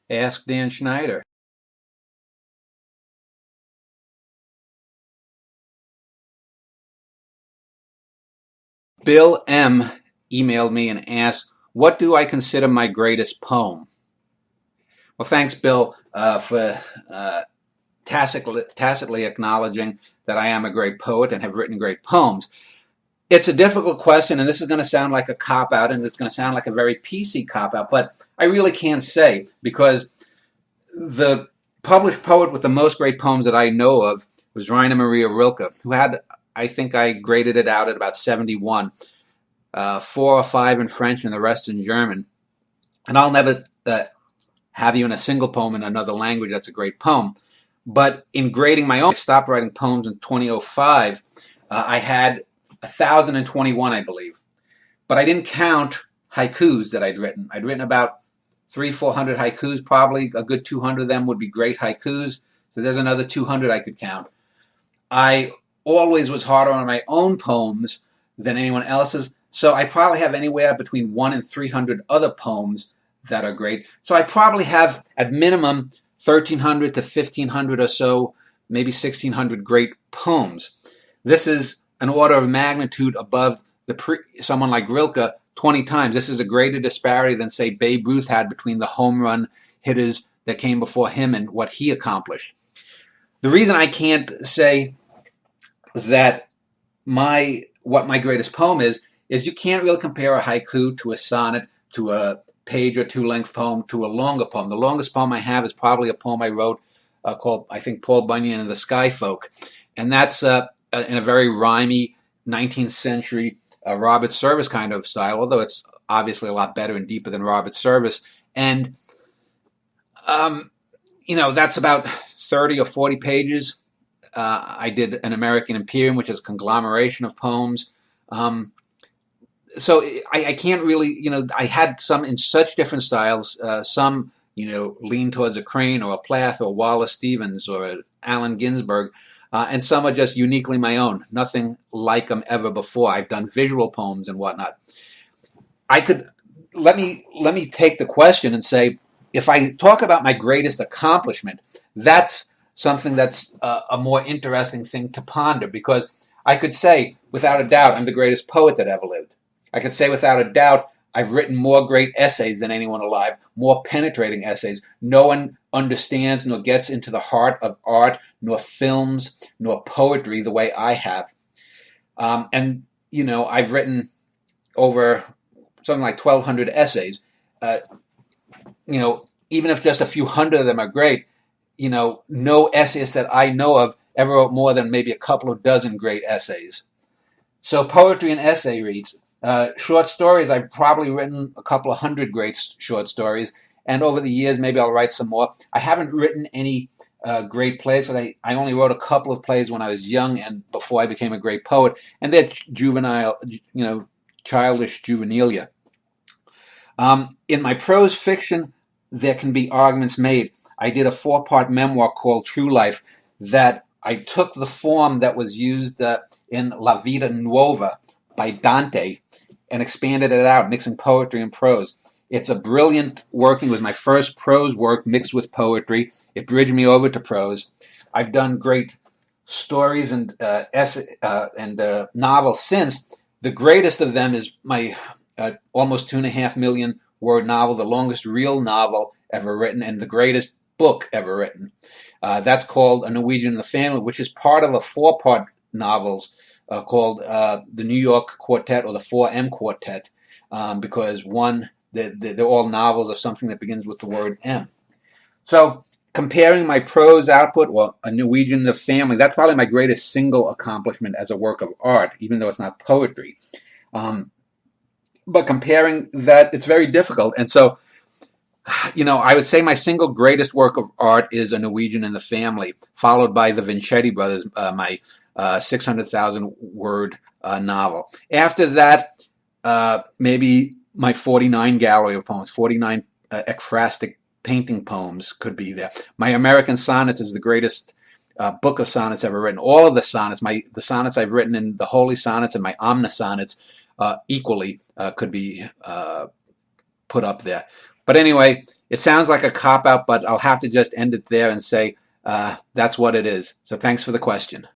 Ask Dan Schneider. Bill M. emailed me and asked, what do I consider my greatest poem? Well, thanks, Bill, for tacitly acknowledging that I am a great poet and have written great poems. It's a difficult question, and this is going to sound like a cop-out, and it's going to sound like a very PC cop-out, but I really can't say, because the published poet with the most great poems that I know of was Rainer Maria Rilke, who had, I think I graded it out at about 71, 4 or 5 in French and the rest in German. And I'll never have even a single poem in another language that's a great poem. But in grading my own, I stopped writing poems in 2005. I had 1,021, I believe. But I didn't count haikus that I'd written. I'd written about 300-400 haikus, probably a good 200 of them would be great haikus. So there's another 200 I could count. I always was harder on my own poems than anyone else's. So I probably have anywhere between 100 and 300 other poems that are great. So I probably have, at minimum, 1,300 to 1,500 or so, maybe 1,600 great poems. This is an order of magnitude above someone like Rilke 20 times. This is a greater disparity than, say, Babe Ruth had between the home run hitters that came before him and what he accomplished. The reason I can't say that what my greatest poem is you can't really compare a haiku to a sonnet, to a page or two length poem, to a longer poem. The longest poem I have is probably a poem I wrote called, I think, Paul Bunyan and the Sky Folk. And that's in a very rhymey 19th century Robert Service kind of style, although it's obviously a lot better and deeper than Robert Service. And, that's about 30 or 40 pages. I did An American Imperium, which is a conglomeration of poems. So I can't really, I had some in such different styles. Some, lean towards a Crane or a Plath or Wallace Stevens or Allen Ginsberg. And some are just uniquely my own. Nothing like them ever before. I've done visual poems and whatnot. Let me take the question and say, if I talk about my greatest accomplishment, that's something that's a more interesting thing to ponder, because I could say, without a doubt, I'm the greatest poet that ever lived. I could say, without a doubt, I've written more great essays than anyone alive, more penetrating essays. No one understands nor gets into the heart of art, nor films, nor poetry the way I have. I've written over something like 1,200 essays. Even if just a few hundred of them are great, no essayist that I know of ever wrote more than maybe a couple of dozen great essays. So poetry and essay reads. Short stories, I've probably written a couple of hundred great short stories, and over the years maybe I'll write some more. I haven't written any great plays. I only wrote a couple of plays when I was young and before I became a great poet, and they're juvenile, childish juvenilia. In my prose fiction, there can be arguments made. I did a 4-part memoir called True Life that I took the form that was used in La Vita Nuova by Dante and expanded it out, mixing poetry and prose. It's a brilliant working. It was my first prose work mixed with poetry. It bridged me over to prose. I've done great stories and novels since. The greatest of them is my almost 2.5 million word novel, the longest real novel ever written, and the greatest book ever written. That's called A Norwegian in the Family, which is part of a 4-part novels called the New York Quartet, or the 4M Quartet, because they're all novels of something that begins with the word M. So comparing my prose output, well, A Norwegian in the Family, that's probably my greatest single accomplishment as a work of art, even though it's not poetry. But comparing that, it's very difficult. And so, I would say my single greatest work of art is A Norwegian in the Family, followed by the Vincetti Brothers, my 600,000 word novel. After that, maybe my 49 gallery of poems, 49 ekphrastic painting poems could be there. My American Sonnets is the greatest book of sonnets ever written. All of the sonnets, the sonnets I've written in the Holy Sonnets and my Omni Sonnets equally could be put up there. But anyway, it sounds like a cop-out, but I'll have to just end it there and say that's what it is. So thanks for the question.